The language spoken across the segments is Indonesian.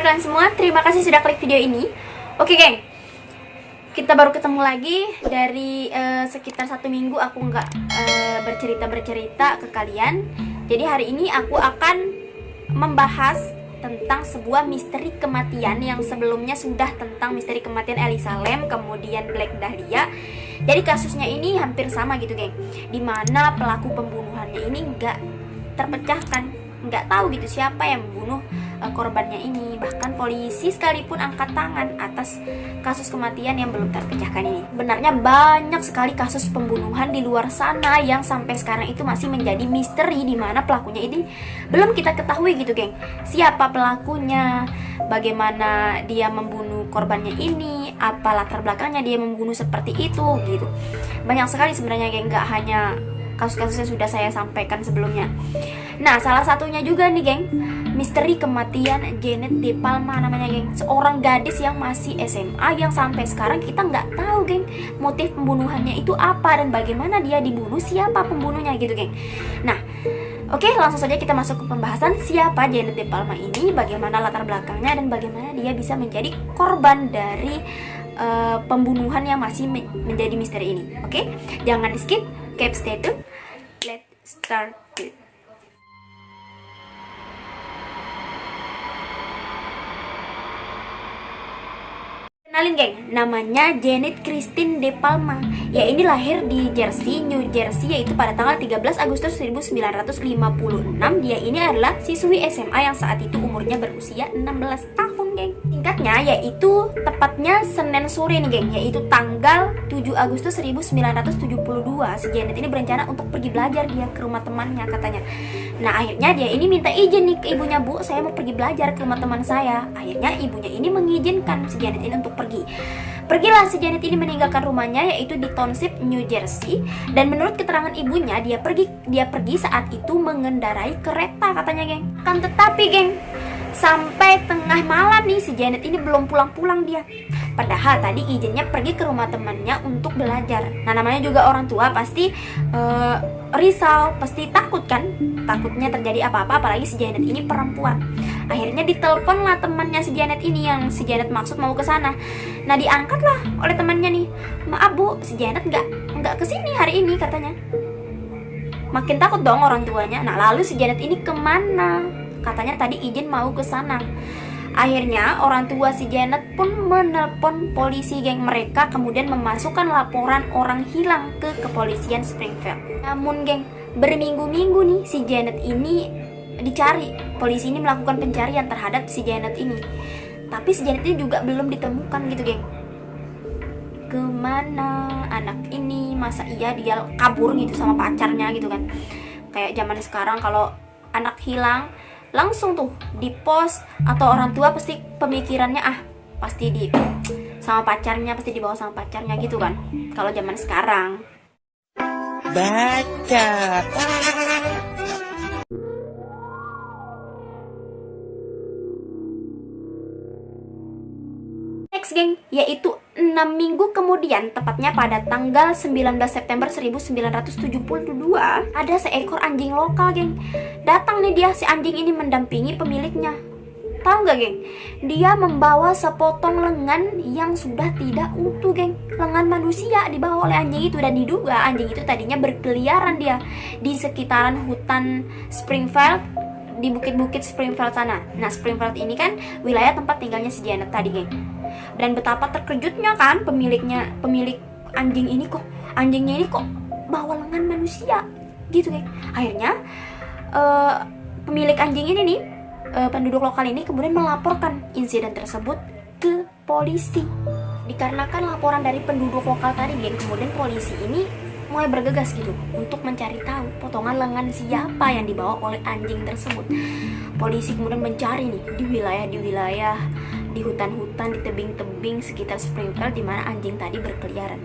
kalian semua, terima kasih sudah klik video ini. Oke geng, kita baru ketemu lagi dari sekitar 1 minggu aku nggak bercerita ke kalian. Jadi hari ini aku akan membahas tentang sebuah misteri kematian yang sebelumnya sudah tentang misteri kematian Elisa Lam, kemudian Black Dahlia. Jadi kasusnya ini hampir sama gitu geng, dimana pelaku pembunuhannya ini nggak terpecahkan, nggak tahu gitu siapa yang membunuh korbannya ini. Bahkan polisi sekalipun angkat tangan atas kasus kematian yang belum terpecahkan ini. Benarnya banyak sekali kasus pembunuhan di luar sana yang sampai sekarang itu masih menjadi misteri, di mana pelakunya ini belum kita ketahui gitu geng. Siapa pelakunya, bagaimana dia membunuh korbannya ini, apa latar belakangnya dia membunuh seperti itu gitu. Banyak sekali sebenarnya geng, nggak hanya kasus-kasus yang sudah saya sampaikan sebelumnya. Nah, salah satunya juga nih geng, misteri kematian Janet De Palma namanya geng. Seorang gadis yang masih SMA yang sampai sekarang kita nggak tahu geng motif pembunuhannya itu apa dan bagaimana dia dibunuh, siapa pembunuhnya gitu geng. Nah, oke, langsung saja kita masuk ke pembahasan siapa Janet De Palma ini, bagaimana latar belakangnya dan bagaimana dia bisa menjadi korban dari pembunuhan yang masih menjadi misteri ini. Oke, jangan di skip, keep stay tune. Let's start it. Kenalin geng, namanya Janet Christine De Palma. Ya, ini lahir di Jersey, New Jersey, yaitu pada tanggal 13 Agustus 1956. Dia ini adalah siswi SMA yang saat itu umurnya berusia 16 tahun geng. Singkatnya yaitu tepatnya Senin sore nih geng, yaitu tanggal 7 Agustus 1972. Si Janet ini berencana untuk pergi belajar dia ke rumah temannya katanya. Nah, akhirnya dia ini minta izin nih ke ibunya, "Bu, saya mau pergi belajar ke rumah teman saya." Akhirnya ibunya ini mengizinkan si Janet ini untuk pergi. Pergilah si Janet ini meninggalkan rumahnya yaitu di Township, New Jersey, dan menurut keterangan ibunya dia pergi saat itu mengendarai kereta katanya geng. Kan tetapi geng, sampai tengah malam nih si Janet ini belum pulang-pulang dia. Padahal tadi izinnya pergi ke rumah temannya untuk belajar. Nah, namanya juga orang tua pasti risau, pasti takut kan, takutnya terjadi apa-apa, apalagi si Janet ini perempuan. Akhirnya ditelepon lah temannya si Janet ini yang si Janet maksud mau ke sana. Nah, diangkat lah oleh temannya nih. "Maaf Bu, si Janet nggak kesini hari ini," katanya. Makin takut dong orang tuanya. Nah, lalu si Janet ini kemana? Katanya tadi izin mau ke sana. Akhirnya orang tua si Janet pun menelpon polisi geng. Mereka kemudian memasukkan laporan orang hilang ke kepolisian Springfield. Namun geng, berminggu-minggu nih si Janet ini dicari. Polisi ini melakukan pencarian terhadap si Janet ini. Tapi si Janet ini juga belum ditemukan gitu geng. Kemana anak ini? Masa iya dia kabur gitu sama pacarnya gitu kan? Kayak zaman sekarang kalau anak hilang langsung tuh di post, atau orang tua pasti pemikirannya pasti sama pacarnya, pasti dibawa sama pacarnya gitu kan kalau zaman sekarang. Baca. Next geng, yaitu 6 minggu kemudian, tepatnya pada tanggal 19 September 1972, ada seekor anjing lokal geng. Datang nih dia, si anjing ini mendampingi pemiliknya. Tahu nggak geng? Dia membawa sepotong lengan yang sudah tidak utuh geng. Lengan manusia dibawa oleh anjing itu, dan diduga anjing itu tadinya berkeliaran dia di sekitaran hutan Springfield, di bukit-bukit Springfield sana. Nah, Springfield ini kan wilayah tempat tinggalnya si Janet tadi geng. Dan betapa terkejutnya kan pemilik anjingnya ini kok bawa lengan manusia gitu geng. Akhirnya pemilik anjing ini nih, penduduk lokal ini kemudian melaporkan insiden tersebut ke polisi. Dikarenakan laporan dari penduduk lokal tadi geng, kemudian polisi ini mulai bergegas gitu untuk mencari tahu potongan lengan siapa yang dibawa oleh anjing tersebut. Polisi kemudian mencari nih di wilayah, di hutan-hutan, di tebing-tebing sekitar Springfield di mana anjing tadi berkeliaran.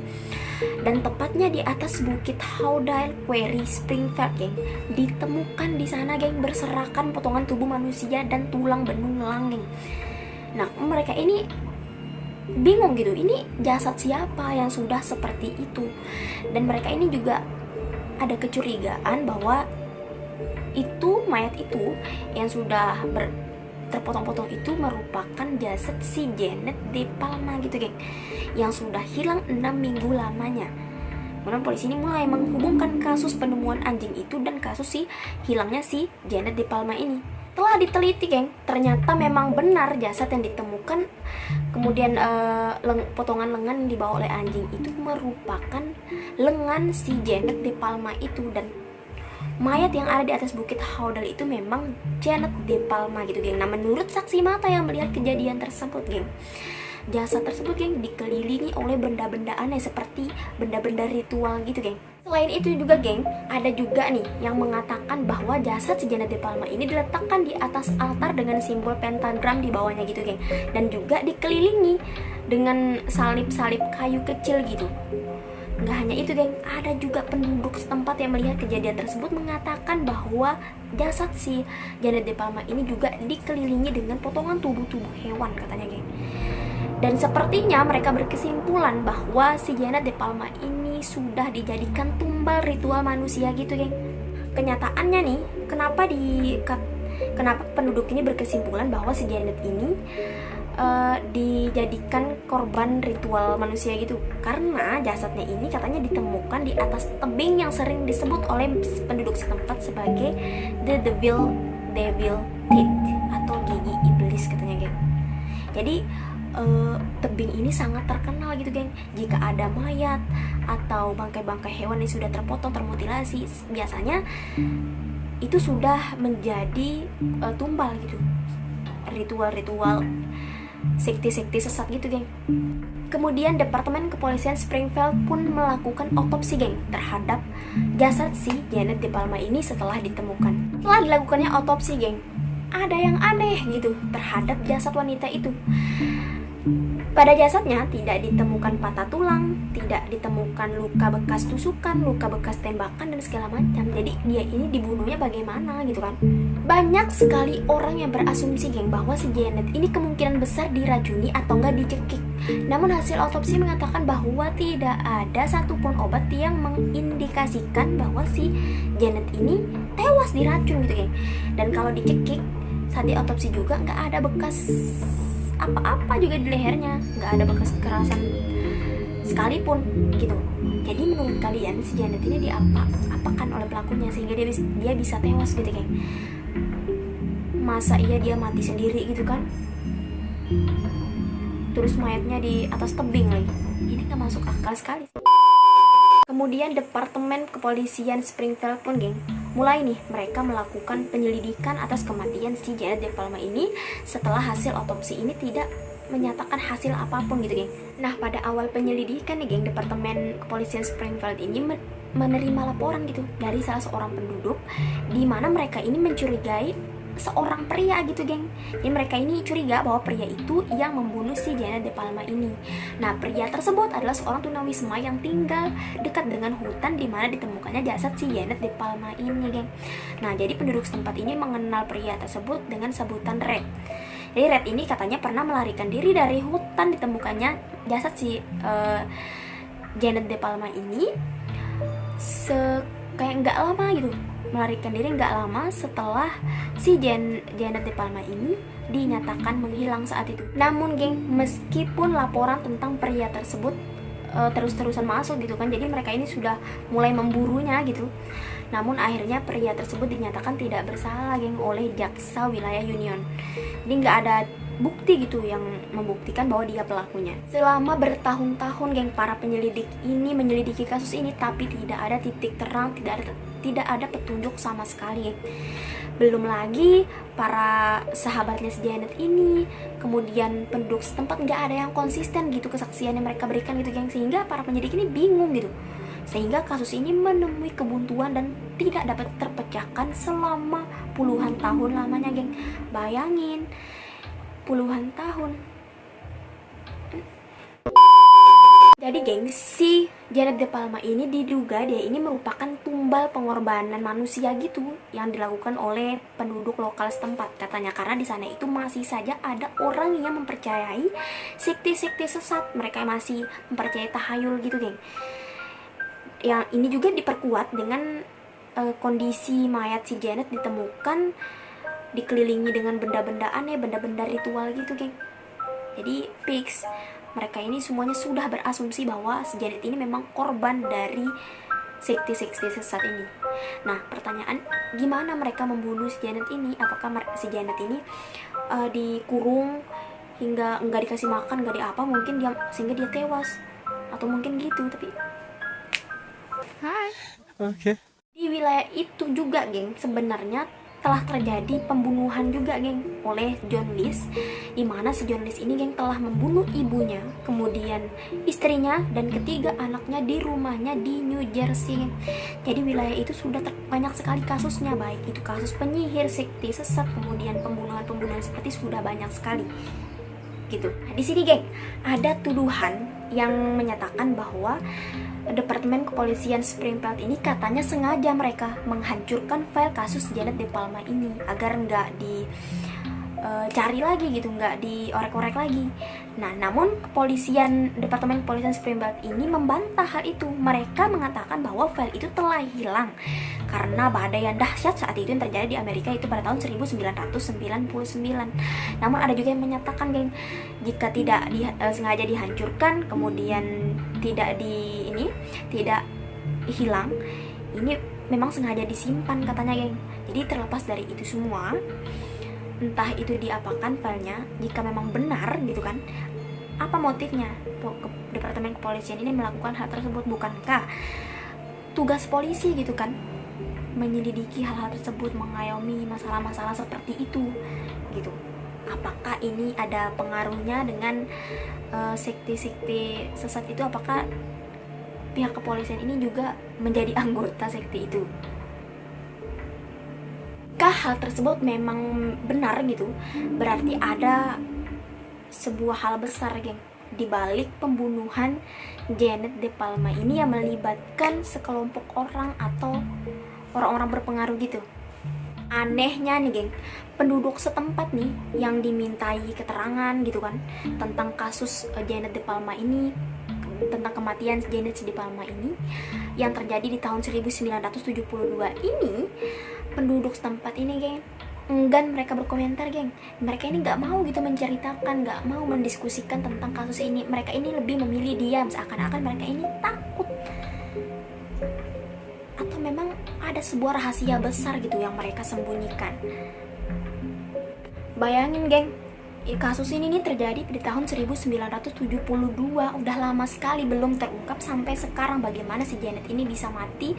Dan tepatnya di atas bukit Howdale Quarry Springfield geng, ditemukan di sana geng berserakan potongan tubuh manusia dan tulang belulang geng. Nah, mereka ini bingung gitu, ini jasad siapa yang sudah seperti itu. Dan mereka ini juga ada kecurigaan bahwa itu mayat itu yang sudah terpotong-potong itu merupakan jasad si Janet De Palma gitu geng, yang sudah hilang 6 minggu lamanya. Kemudian polisi ini mulai menghubungkan kasus penemuan anjing itu dan kasus si hilangnya si Janet De Palma ini. Telah diteliti geng, ternyata memang benar jasad yang ditemukan kemudian potongan lengan yang dibawa oleh anjing itu merupakan lengan si Janet De Palma itu, dan mayat yang ada di atas bukit Haudal itu memang Janet De Palma gitu geng. Nah, menurut saksi mata yang melihat kejadian tersebut geng, jasad tersebut geng dikelilingi oleh benda-benda aneh seperti benda-benda ritual gitu geng. Selain itu juga geng, ada juga nih yang mengatakan bahwa jasad si Janet De Palma ini diletakkan di atas altar dengan simbol pentagram di bawahnya gitu geng, dan juga dikelilingi dengan salib-salib kayu kecil gitu. Nggak hanya itu geng, ada juga penduduk setempat yang melihat kejadian tersebut mengatakan bahwa jasad si Janet De Palma ini juga dikelilingi dengan potongan tubuh-tubuh hewan katanya geng. Dan sepertinya mereka berkesimpulan bahwa si Janet De Palma ini sudah dijadikan tumbal ritual manusia gitu geng. Kenyataannya nih, kenapa penduduk ini berkesimpulan bahwa si Janet ini dijadikan korban ritual manusia gitu, karena jasadnya ini katanya ditemukan di atas tebing yang sering disebut oleh penduduk setempat sebagai the devil teeth atau gigi iblis katanya geng. Jadi tebing ini sangat terkenal gitu geng. Jika ada mayat atau bangkai-bangkai hewan yang sudah terpotong, termutilasi, biasanya itu sudah menjadi tumbal gitu, ritual-ritual sekte-sekte sesat gitu geng. Kemudian Departemen Kepolisian Springfield pun melakukan otopsi geng terhadap jasad si Janet De Palma ini setelah ditemukan. Setelah dilakukannya otopsi geng, ada yang aneh gitu terhadap jasad wanita itu. Pada jasadnya tidak ditemukan patah tulang, tidak ditemukan luka bekas tusukan, luka bekas tembakan dan segala macam. Jadi dia ini dibunuhnya bagaimana gitu kan? Banyak sekali orang yang berasumsi geng bahwa si Janet ini kemungkinan besar diracuni atau enggak dicekik. Namun hasil otopsi mengatakan bahwa tidak ada satupun obat yang mengindikasikan bahwa si Janet ini tewas diracun gitu geng. Dan kalau dicekik saat diotopsi juga nggak ada bekas apa-apa juga di lehernya, nggak ada bekas kekerasan sekalipun gitu. Jadi menurut kalian si Janet ini diapakan oleh pelakunya sehingga dia bisa tewas gitu geng? Masa iya dia mati sendiri gitu kan? Terus mayatnya di atas tebing lagi, ini nggak masuk akal sekali. Kemudian Departemen Kepolisian Springfield pun geng mulai nih mereka melakukan penyelidikan atas kematian si Janet De Palma ini setelah hasil otopsi ini tidak menyatakan hasil apapun gitu geng. Nah, pada awal penyelidikan nih geng, Departemen Kepolisian Springfield ini menerima laporan gitu dari salah seorang penduduk di mana mereka ini mencurigai seorang pria gitu geng. Jadi mereka ini curiga bahwa pria itu yang membunuh si Janet De Palma ini. Nah, pria tersebut adalah seorang tunawisma yang tinggal dekat dengan hutan di mana ditemukannya jasad si Janet De Palma ini geng. Nah, jadi penduduk setempat ini mengenal pria tersebut dengan sebutan Red. Jadi Red ini katanya pernah melarikan diri dari hutan ditemukannya jasad si Janet De Palma ini kayak nggak lama gitu, melarikan diri nggak lama setelah si Janet De Palma ini dinyatakan menghilang saat itu. Namun geng, meskipun laporan tentang pria tersebut terus-terusan masuk gitu kan, jadi mereka ini sudah mulai memburunya gitu, namun akhirnya pria tersebut dinyatakan tidak bersalah geng oleh jaksa wilayah Union. Jadi nggak ada bukti gitu yang membuktikan bahwa dia pelakunya. Selama bertahun-tahun geng, para penyelidik ini menyelidiki kasus ini, tapi tidak ada titik terang, tidak ada petunjuk sama sekali geng. Belum lagi para sahabatnya si Janet ini, kemudian penduduk setempat nggak ada yang konsisten gitu kesaksian yang mereka berikan gitu geng, sehingga para penyelidik ini bingung gitu, sehingga kasus ini menemui kebuntuan dan tidak dapat terpecahkan selama puluhan tahun lamanya geng. Bayangin, puluhan tahun. Jadi geng, si Janet De Palma ini diduga dia ini merupakan tumbal pengorbanan manusia gitu yang dilakukan oleh penduduk lokal setempat katanya, karena di sana itu masih saja ada orang yang mempercayai sekte-sekte sesat, mereka masih mempercayai tahayul gitu geng. Yang ini juga diperkuat dengan kondisi mayat si Janet ditemukan dikelilingi dengan benda-benda aneh, benda-benda ritual gitu, geng. Jadi fix mereka ini semuanya sudah berasumsi bahwa si Janet ini memang korban dari sekte-sekte sesat ini. Nah, pertanyaan, gimana mereka membunuh si Janet ini? Apakah si Janet ini dikurung hingga nggak dikasih makan, nggak di apa, mungkin dia sehingga dia tewas, atau mungkin gitu. Tapi Oke. di wilayah itu juga, geng, sebenarnya telah terjadi pembunuhan juga, geng, oleh John List, di mana si John List ini, geng, telah membunuh ibunya, kemudian istrinya, dan ketiga anaknya di rumahnya di New Jersey. Jadi wilayah itu sudah banyak sekali kasusnya, baik itu kasus penyihir, sekte sesat, kemudian pembunuhan-pembunuhan seperti sudah banyak sekali. Gitu. Nah, di sini, geng, ada tuduhan yang menyatakan bahwa Departemen Kepolisian Springfield ini katanya sengaja mereka menghancurkan file kasus Janet De Palma ini agar nggak dicari lagi gitu, nggak diorek-orek lagi. Nah, namun Departemen Kepolisian Springfield ini membantah hal itu. Mereka mengatakan bahwa file itu telah hilang karena badai yang dahsyat saat itu yang terjadi di Amerika itu pada tahun 1999. Namun ada juga yang menyatakan, geng, jika tidak sengaja dihancurkan, kemudian tidak hilang, ini memang sengaja disimpan katanya, geng. Jadi terlepas dari itu semua, entah itu diapakan filenya, jika memang benar gitu kan, apa motifnya Departemen Kepolisian ini melakukan hal tersebut? Bukankah tugas polisi gitu kan menyelidiki hal-hal tersebut, mengayomi masalah-masalah seperti itu gitu? Apakah ini ada pengaruhnya dengan sekte-sekte sesat itu? Apakah pihak kepolisian ini juga menjadi anggota sekte itu? Jika hal tersebut memang benar gitu, berarti ada sebuah hal besar, geng, di balik pembunuhan Janet De Palma ini yang melibatkan sekelompok orang atau orang-orang berpengaruh gitu. Anehnya nih, geng, penduduk setempat nih yang dimintai keterangan gitu kan tentang kasus Janet De Palma ini, tentang kematian Janet De Palma ini yang terjadi di tahun 1972 ini, penduduk setempat ini, geng, enggan mereka berkomentar, geng. Mereka ini nggak mau gitu menceritakan, nggak mau mendiskusikan tentang kasus ini. Mereka ini lebih memilih diam, seakan-akan mereka ini takut, atau memang ada sebuah rahasia besar gitu yang mereka sembunyikan. Bayangin, geng, kasus ini nih terjadi di tahun 1972, udah lama sekali belum terungkap sampai sekarang. Bagaimana si Janet ini bisa mati,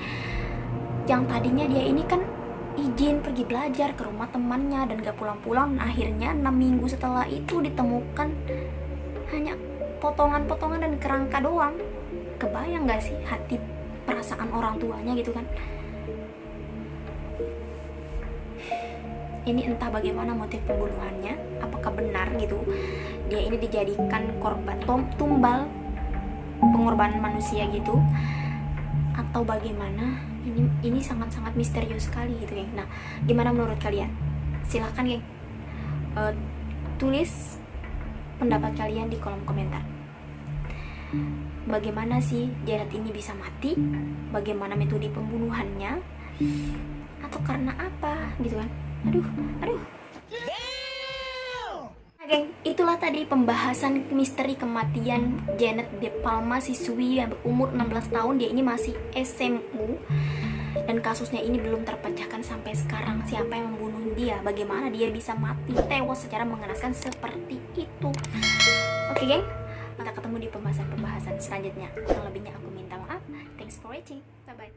yang tadinya dia ini kan izin pergi belajar ke rumah temannya dan gak pulang-pulang. Akhirnya 6 minggu setelah itu ditemukan hanya potongan-potongan dan kerangka doang. Kebayang gak sih hati perasaan orang tuanya gitu kan? Ini entah bagaimana motif pembunuhannya, apakah benar gitu dia ini dijadikan korban tumbal pengorbanan manusia gitu, atau bagaimana. Ini sangat-sangat misterius sekali gitu, geng. Nah, gimana menurut kalian? Silahkan, geng, tulis pendapat kalian di kolom komentar. Bagaimana sih Janet ini bisa mati? Bagaimana metode pembunuhannya? Atau karena apa gitu kan? Aduh. Nah, geng, itulah tadi pembahasan misteri kematian Janet De Palma, siswi yang berumur 16 tahun. Dia ini masih SMU dan kasusnya ini belum terpecahkan sampai sekarang. Siapa yang membunuh dia? Bagaimana dia bisa mati tewas secara mengenaskan seperti itu? Oke, geng, kita ketemu di pembahasan-pembahasan selanjutnya. Kurang lebihnya aku minta maaf. Thanks for watching. Bye bye.